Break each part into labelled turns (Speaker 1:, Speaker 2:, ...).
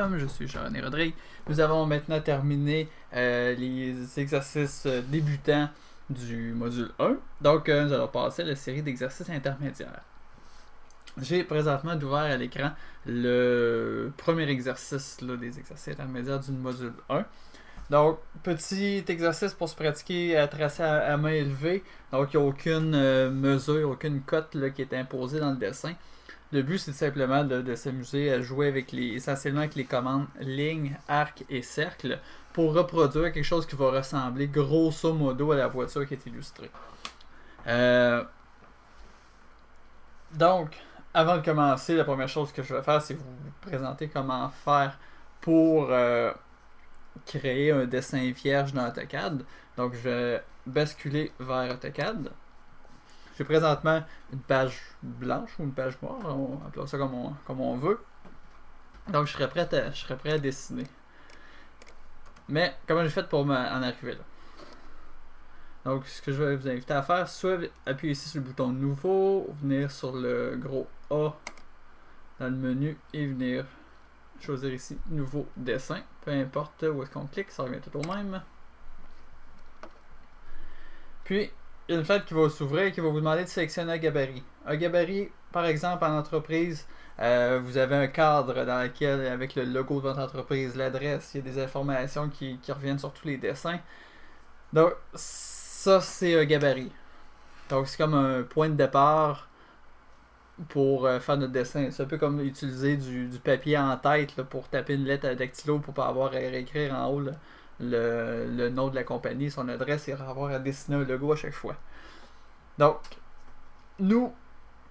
Speaker 1: Je suis Jean-René Rodrigue. Nous avons maintenant terminé les exercices débutants du module 1. Donc, nous allons passer à la série d'exercices intermédiaires. J'ai présentement ouvert à l'écran le premier exercice des exercices intermédiaires du module 1. Donc, petit exercice pour se pratiquer à tracer à main élevée. Donc, il n'y a aucune mesure, aucune cote qui est imposée dans le dessin. Le but, c'est simplement de s'amuser à jouer avec essentiellement avec les commandes ligne, arc et cercle pour reproduire quelque chose qui va ressembler grosso modo à la voiture qui est illustrée. Donc, avant de commencer, la première chose que je vais faire, c'est vous présenter comment faire pour créer un dessin vierge dans AutoCAD. Donc, je vais basculer vers AutoCAD. J'ai présentement une page blanche ou une page noire, on appelle ça comme on veut. Donc je serais prêt à dessiner. Mais comment j'ai fait pour en arriver là? Donc ce que je vais vous inviter à faire, soit appuyer ici sur le bouton nouveau, venir sur le gros A dans le menu et venir choisir ici nouveau dessin. Peu importe où est-ce qu'on clique, ça revient tout au même. Puis il y a une fenêtre qui va s'ouvrir et qui va vous demander de sélectionner un gabarit. Un gabarit, par exemple, en entreprise, vous avez un cadre dans lequel, avec le logo de votre entreprise, l'adresse, il y a des informations qui reviennent sur tous les dessins. Donc, ça, c'est un gabarit. Donc, c'est comme un point de départ pour faire notre dessin. C'est un peu comme utiliser du papier en tête là, pour taper une lettre à dactylo pour pas avoir à réécrire en haut le nom de la compagnie, son adresse et avoir à dessiner un logo à chaque fois. Donc, nous,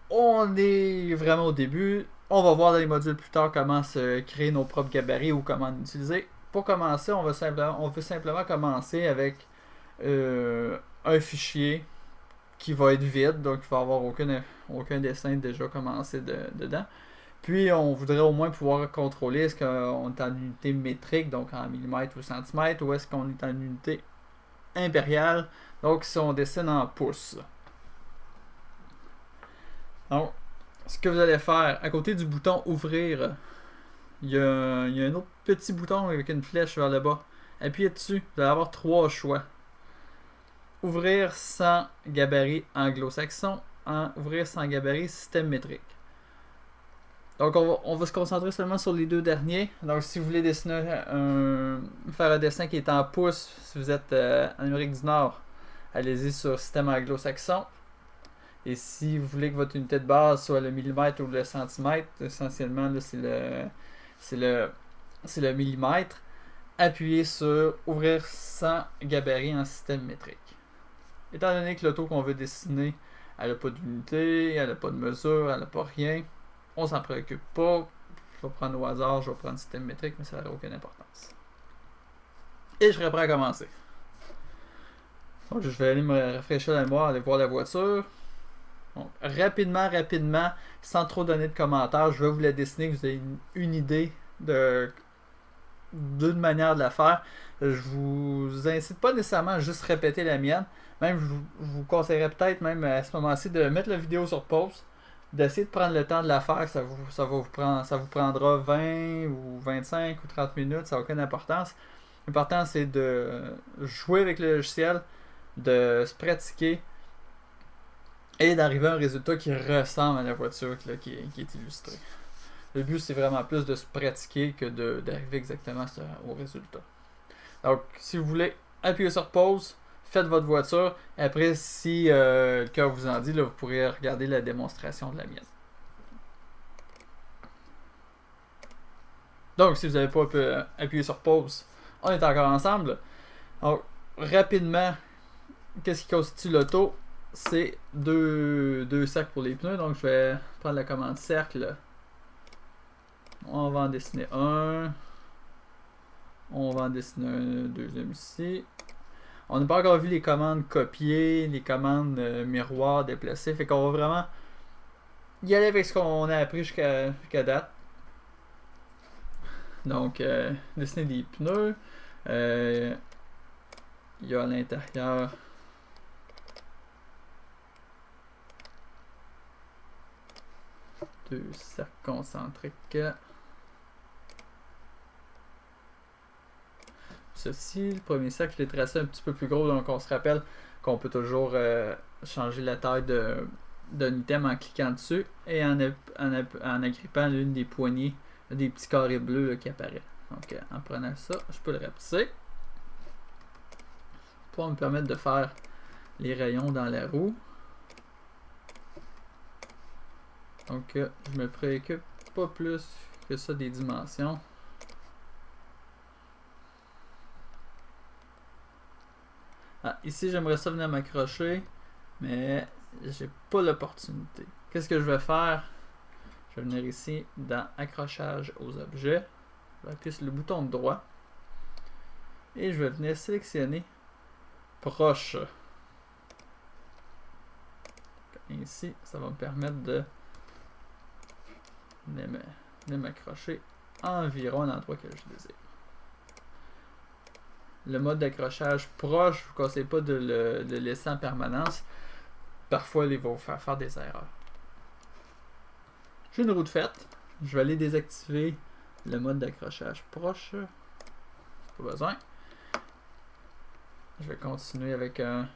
Speaker 1: on est vraiment au début. On va voir dans les modules plus tard comment se créer nos propres gabarits ou comment en utiliser. Pour commencer, on veut simplement commencer avec un fichier qui va être vide, donc il va avoir aucun dessin déjà commencé dedans. Puis on voudrait au moins pouvoir contrôler est-ce qu'on est en unité métrique, donc en millimètres ou centimètres, ou est-ce qu'on est en unité impériale, donc si on dessine en pouces. Donc, ce que vous allez faire, à côté du bouton ouvrir, il y a un autre petit bouton avec une flèche vers le bas. Appuyez dessus, vous allez avoir trois choix. Ouvrir sans gabarit anglo-saxon, ouvrir sans gabarit système métrique. Donc on va se concentrer seulement sur les deux derniers. Donc si vous voulez dessiner faire un dessin qui est en pouces, si vous êtes en Amérique du Nord, allez-y sur système anglo-saxon. Et si vous voulez que votre unité de base soit le millimètre ou le centimètre, essentiellement là, c'est le millimètre, appuyez sur ouvrir sans gabarit en système métrique. Étant donné que l'auto qu'on veut dessiner, elle n'a pas d'unité, elle n'a pas de mesure, elle n'a pas rien, on s'en préoccupe pas. Je vais prendre au hasard, je vais prendre système métrique, mais ça n'aura aucune importance. Et je serai prêt à commencer. Donc, je vais aller me rafraîchir la mémoire, aller voir la voiture. Donc, rapidement, sans trop donner de commentaires, je vais vous la dessiner, que vous ayez une idée d'une manière de la faire. Je vous incite pas nécessairement à juste répéter la mienne. Même, je vous conseillerais peut-être même à ce moment-ci de mettre la vidéo sur pause, d'essayer de prendre le temps de la faire. Ça vous prendra 20 ou 25 ou 30 minutes, ça n'a aucune importance. L'important, c'est de jouer avec le logiciel, de se pratiquer et d'arriver à un résultat qui ressemble à la voiture qui est illustrée. Le but, c'est vraiment plus de se pratiquer que d'arriver exactement au résultat. Donc, si vous voulez, appuyez sur pause, faites votre voiture. Et après, si le cœur vous en dit, là, vous pourrez regarder la démonstration de la mienne. Donc, si vous n'avez pas appuyé sur pause, on est encore ensemble. Donc, rapidement, qu'est-ce qui constitue l'auto? C'est deux cercles pour les pneus. Donc, je vais prendre la commande cercle. On va en dessiner un. On va en dessiner un deuxième ici. On n'a pas encore vu les commandes copier, les commandes miroir, déplacer. Fait qu'on va vraiment y aller avec ce qu'on a appris jusqu'à date. Donc, dessiner des pneus. Il y a à l'intérieur deux cercles concentriques. ceci. Le premier cercle, je l'ai tracé un petit peu plus gros, donc on se rappelle qu'on peut toujours changer la taille d'un item en cliquant dessus et en agrippant l'une des poignées, des petits carrés bleus là, qui apparaissent. Donc en prenant ça, je peux le rapetisser pour me permettre de faire les rayons dans la roue. Donc je me préoccupe pas plus que ça des dimensions. Ah, ici j'aimerais ça venir m'accrocher, mais j'ai pas l'opportunité. Qu'est-ce que je vais faire? Je vais venir ici dans accrochage aux objets. Je vais appuyer sur le bouton droit et je vais venir sélectionner proche. Ici, ça va me permettre de m'accrocher environ à l'endroit que je désire. Le mode d'accrochage proche, je ne vous conseille pas de le laisser en permanence. Parfois, il va vous faire des erreurs. J'ai une roue de faite. Je vais aller désactiver le mode d'accrochage proche. Pas besoin. Je vais continuer avec un...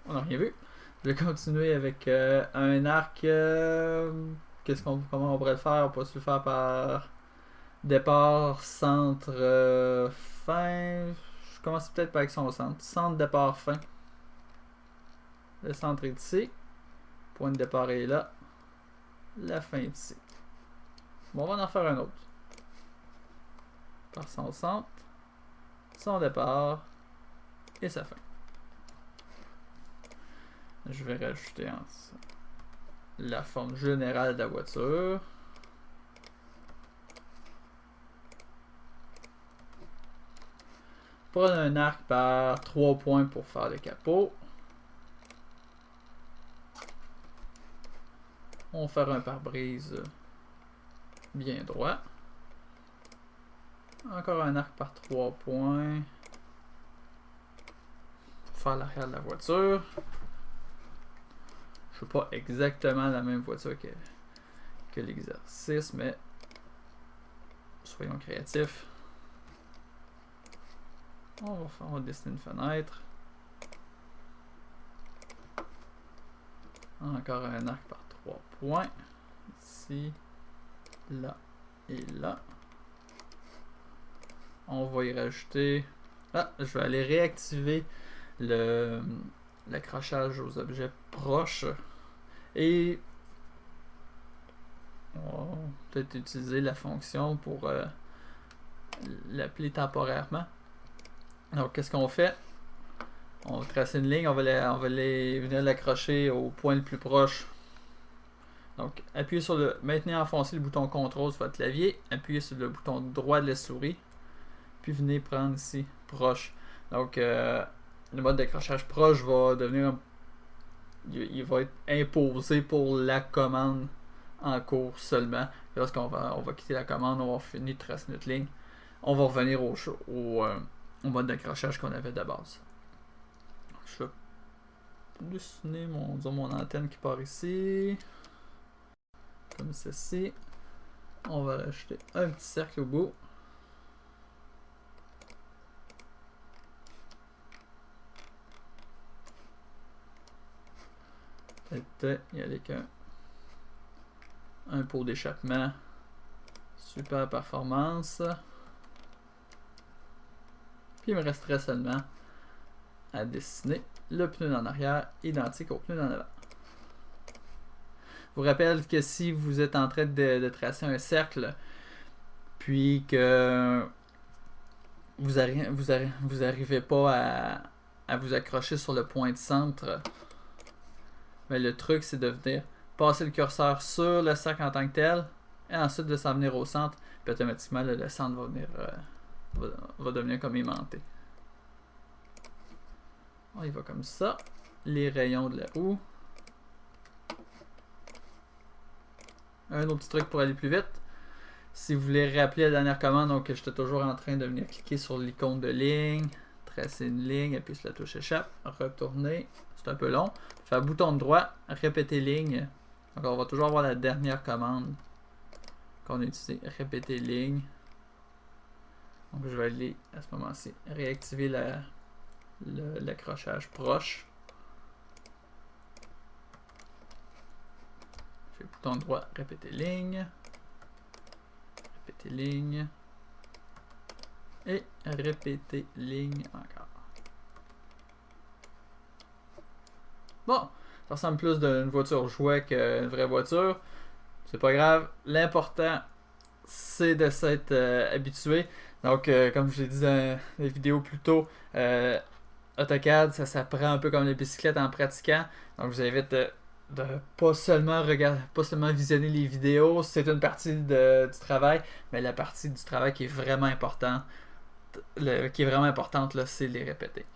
Speaker 1: On n'a rien vu. Je vais continuer avec un arc. Comment on pourrait le faire? On peut se le faire par départ, centre, fin. Je commence peut-être par avec son centre. Centre, départ, fin. Le centre est ici. Point de départ est là. La fin est ici. Bon, on va en faire un autre. Par son centre, son départ et sa fin. Je vais rajouter la forme générale de la voiture. Prendre un arc par 3 points pour faire le capot. On va faire un pare-brise bien droit. Encore un arc par 3 points pour faire l'arrière de la voiture. Je ne veux pas exactement la même voiture que l'exercice, mais soyons créatifs. On va dessiner une fenêtre. Encore un arc par 3 points. Ici, là et là. On va y rajouter... Ah, je vais aller réactiver l'accrochage aux objets proches. Et on va peut-être utiliser la fonction pour l'appeler temporairement. Donc, qu'est-ce qu'on fait? On va tracer une ligne, on va venir l'accrocher au point le plus proche. Donc, appuyez sur le... Maintenez enfoncé le bouton CTRL sur votre clavier. Appuyez sur le bouton droit de la souris. Puis venez prendre ici, proche. Donc, le mode d'accrochage proche va devenir... Il va être imposé pour la commande en cours seulement. Lorsqu'on va quitter la commande, on va finir de tracer notre ligne. On va revenir au mode d'accrochage qu'on avait de base. Je vais dessiner mon antenne qui part ici. Comme ceci. On va rajouter un petit cercle au bout. Peut-être y aller qu'un pot d'échappement. Super performance. Puis il me resterait seulement à dessiner le pneu en arrière identique au pneu en avant. Je vous rappelle que si vous êtes en train de tracer un cercle, puis que vous n'arrivez pas à vous accrocher sur le point de centre, mais le truc c'est de venir passer le curseur sur le cercle en tant que tel, et ensuite de s'en venir au centre, puis automatiquement le centre va venir va devenir comme aimanté. On y va comme ça. Les rayons de la roue. Un autre petit truc pour aller plus vite. Si vous voulez rappeler la dernière commande, donc j'étais toujours en train de venir cliquer sur l'icône de ligne, tracer une ligne, appuyer sur la touche échappe, retourner. C'est un peu long. Faire bouton droit, répéter ligne. Donc on va toujours avoir la dernière commande qu'on a utilisée. Répéter ligne. Donc je vais aller à ce moment-ci réactiver l'accrochage proche. Je fais bouton droit, répéter ligne. Répéter ligne. Et répéter ligne encore. Bon, ça ressemble plus d'une voiture jouet qu'une vraie voiture. C'est pas grave. L'important, c'est de s'être habitué. Donc, comme je l'ai dit dans les vidéos plus tôt, AutoCAD, ça s'apprend un peu comme les bicyclettes en pratiquant. Donc, je vous invite de pas seulement visionner les vidéos, c'est une partie du travail, mais la partie du travail qui est vraiment importante, c'est les répéter.